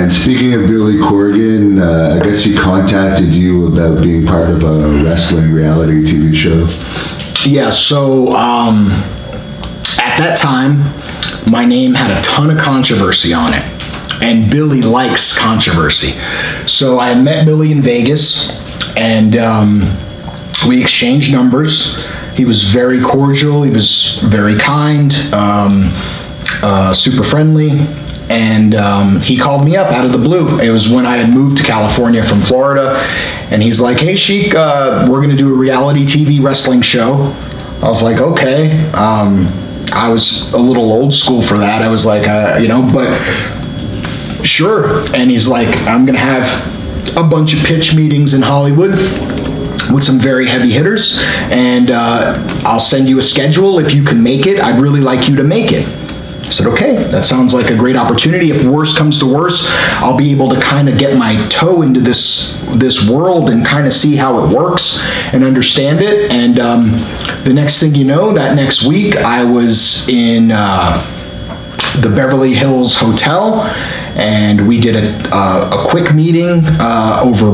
And speaking of Billy Corgan, I guess he contacted you about being part of a wrestling reality TV show. Yeah, so at that time, my name had a ton of controversy on it. And Billy likes controversy. So I had met Billy in Vegas, and we exchanged numbers. He was very cordial. He was very kind, super friendly. And he called me up out of the blue. It was when I had moved to California from Florida. And he's like, hey, Sheik, we're going to do a reality TV wrestling show. I was like, okay. I was a little old school for that. I was like, but sure. And he's like, I'm going to have a bunch of pitch meetings in Hollywood with some very heavy hitters. And I'll send you a schedule. If you can make it, I'd really like you to make it. I said, okay, that sounds like a great opportunity. If worse comes to worse, I'll be able to kind of get my toe into this world and kind of see how it works and understand it. And the next thing you know, that next week, I was in the Beverly Hills Hotel, and we did a quick meeting over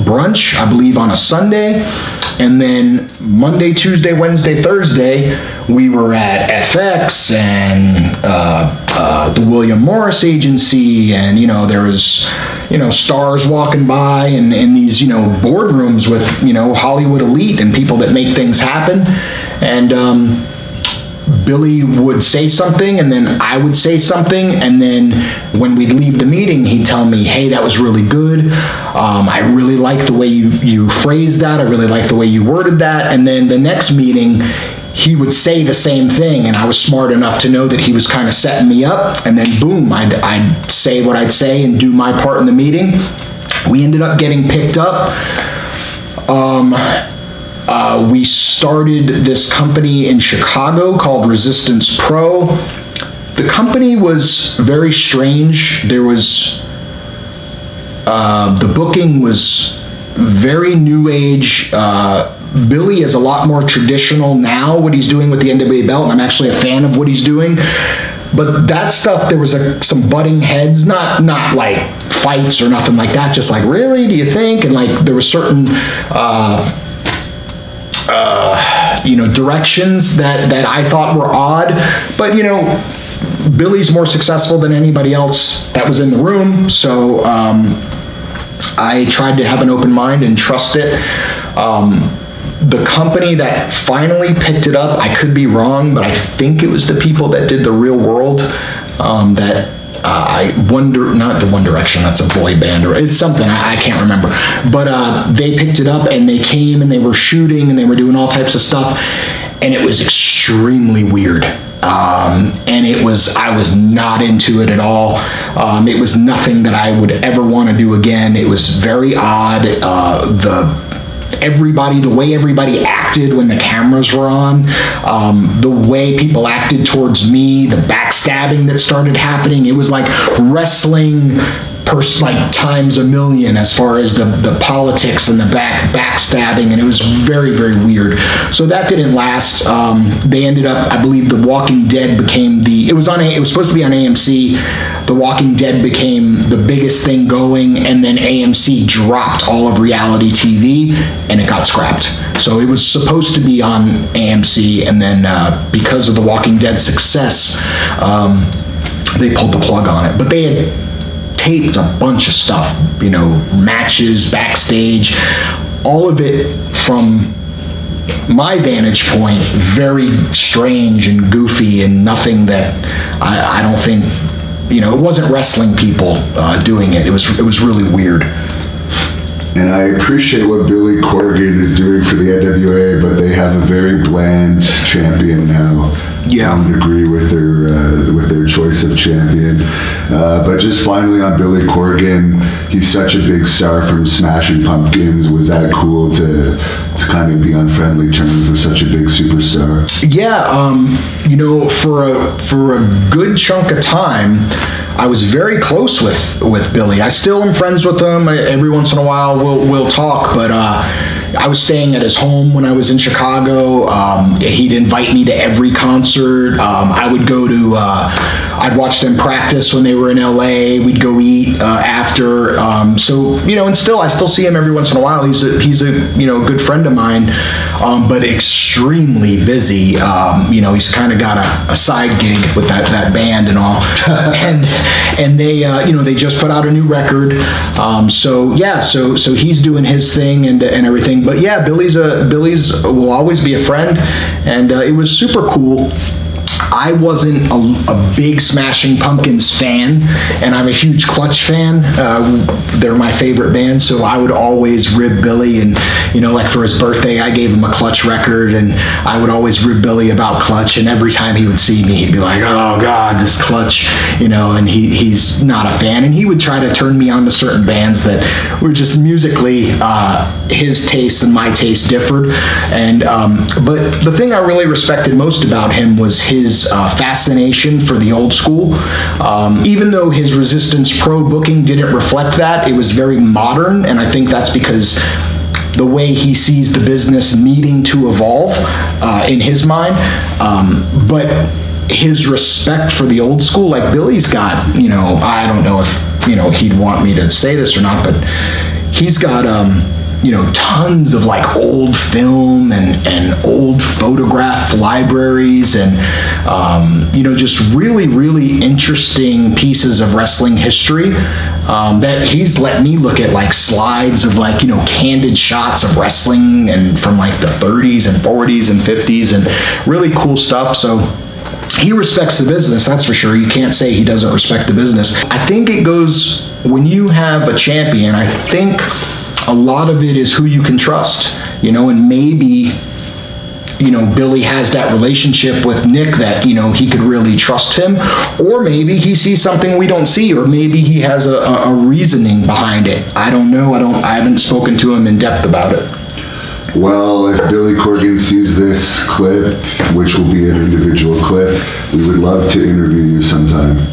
brunch, I believe on a Sunday. And then Monday, Tuesday, Wednesday, Thursday, we were at FX and the William Morris Agency, and there was stars walking by and in these boardrooms with Hollywood elite and people that make things happen. And Billy would say something, and then I would say something, and then when we'd leave the meeting, he'd tell me, hey, that was really good. I really like the way you phrased that. I really like the way you worded that. And then the next meeting, he would say the same thing, and I was smart enough to know that he was kind of setting me up, and then boom, I'd say what I'd say and do my part in the meeting. We ended up getting picked up. We started this company in Chicago called Resistance Pro. The company was very strange. There was, the booking was very new age. Billy is a lot more traditional now, what he's doing with the NWA belt, and I'm actually a fan of what he's doing. But that stuff, there was some butting heads, not like fights or nothing like that, just like, really, do you think? And like, there were certain directions that I thought were odd, but Billy's more successful than anybody else that was in the room, so I tried to have an open mind and trust it. The company that finally picked it up, I could be wrong, but I think it was the people that did the Real World, not the One Direction, that's a boy band, or it's something, I can't remember. But they picked it up, and they came, and they were shooting, and they were doing all types of stuff, and it was extremely weird. And I was not into it at all. It was nothing that I would ever want to do again. It was very odd. The way everybody acted when the cameras were on, the way people acted towards me, the backstabbing that started happening, it was like wrestling like times a million as far as the politics and the backstabbing, and it was very, very weird. So that didn't last. They ended up, I believe, The Walking Dead became it was supposed to be on AMC. The Walking Dead became the biggest thing going, and then AMC dropped all of reality TV, and it got scrapped. So it was supposed to be on AMC, and then because of The Walking Dead's success, they pulled the plug on it. But they had taped a bunch of stuff, matches, backstage, all of it from my vantage point, very strange and goofy, and nothing that I don't think, it wasn't wrestling people doing it. It was really weird. And I appreciate what Billy Corgan is doing for the NWA, but they have a very bland champion now. Yeah, I would agree with their choice of champion. But just finally on Billy Corgan, he's such a big star from Smashing Pumpkins. Was that cool to kind of be on friendly terms with such a big superstar? Yeah, for a good chunk of time, I was very close with Billy. I still am friends with him. Every once in a while we'll talk, but I was staying at his home when I was in Chicago. He'd invite me to every concert. I would go to I'd watch them practice when they were in LA. We'd go eat after. So, you know, and I still see him every once in a while. He's a you know, good friend of mine, but extremely busy. You know, he's kind of got a side gig with that band and all. and they, you know, they just put out a new record. So yeah, so he's doing his thing and everything. But yeah, Billy's will always be a friend, and it was super cool. I wasn't a big Smashing Pumpkins fan, and I'm a huge Clutch fan. They're my favorite band, so I would always rib Billy. And, you know, like for his birthday, I gave him a Clutch record, and I would always rib Billy about Clutch. And every time he would see me, he'd be like, "Oh God, this Clutch," you know. And he's not a fan, and he would try to turn me on to certain bands that were just musically his taste and my taste differed. And but the thing I really respected most about him was his fascination for the old school. Even though his Resistance Pro booking didn't reflect that, it was very modern, and I think that's because the way he sees the business needing to evolve in his mind. But his respect for the old school, like Billy's got, you know, I don't know if, you know, he'd want me to say this or not, but he's got you know, tons of like old film and old photograph libraries, and you know, just really, really interesting pieces of wrestling history that he's let me look at, like slides of, like, you know, candid shots of wrestling and from like the 30s and 40s and 50s, and really cool stuff. So he respects the business, that's for sure. You can't say he doesn't respect the business. I think it goes, when you have a champion, I think a lot of it is who you can trust, you know. And maybe, you know, Billy has that relationship with Nick that, you know, he could really trust him, or maybe he sees something we don't see, or maybe he has a reasoning behind it. I don't know. I haven't spoken to him in depth about it. Well, if Billy Corgan sees this clip, which will be an individual clip, we would love to interview you sometime.